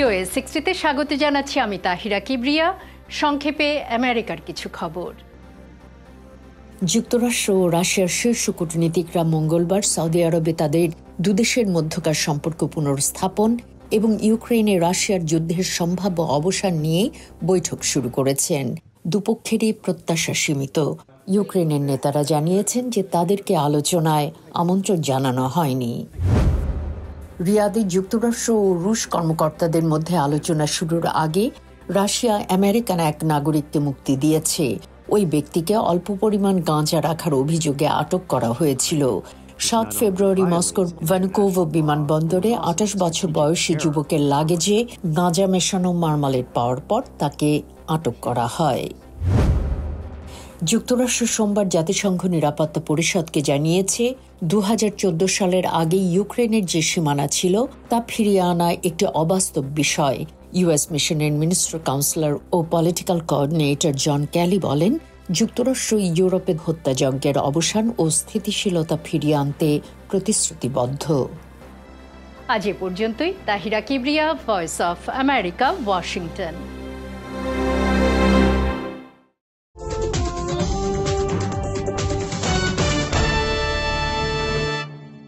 VOA 60-তে স্বাগত জানাচ্ছি আমি তাহিরা কিবরিয়া। সংক্ষেপে আমেরিকার কিছু খবর। যুক্তরাষ্ট্র ও রাশিয়ার শীর্ষ কূটনীতিকরা মঙ্গলবার সৌদি আরবে তাদের দুদেশের মধ্যকার সম্পর্ক পুনর্স্থাপন এবং ইউক্রেনে রাশিয়ার যুদ্ধের সম্ভাব্য অবসান নিয়ে বৈঠক শুরু করেছেন। দুপক্ষেরই প্রত্যাশা সীমিত। ইউক্রেনের নেতারা জানিয়েছেন যে তাদেরকে আলোচনায় আমন্ত্রণ জানানো হয়নি। রিয়াদে যুক্তরাষ্ট্র ও রুশ কর্মকর্তাদের মধ্যে আলোচনা শুরুর আগে রাশিয়া আমেরিকান এক নাগরিককে মুক্তি দিয়েছে। ওই ব্যক্তিকে অল্প পরিমাণ গাঁজা রাখার অভিযোগে আটক করা হয়েছিল। ৭ ফেব্রুয়ারি মস্কোর ভানুকোভো বিমানবন্দরে ২৮ বছর বয়সী যুবকের লাগেজে গাঁজা মেশানো মারমালেট পাওয়ার পর তাকে আটক করা হয়। যুক্তরাষ্ট্র সোমবার জাতিসংঘ নিরাপত্তা পরিষদকে জানিয়েছে ২০১৪ সালের আগে ইউক্রেনের যে সীমানা ছিল তা ফিরিয়ে আনা একটি অবাস্তব বিষয়। ইউএস মিশনের মিনিস্টার কাউন্সিলর ও পলিটিক্যাল কোঅর্ডিনেটর জন ক্যালি বলেন, যুক্তরাষ্ট্র ইউরোপে হত্যাযজ্ঞের অবসান ও স্থিতিশীলতা ফিরিয়ে আনতে প্রতিশ্রুতিবদ্ধ। আজ এ পর্যন্তই। Tahira Kibria, voice of America, Washington.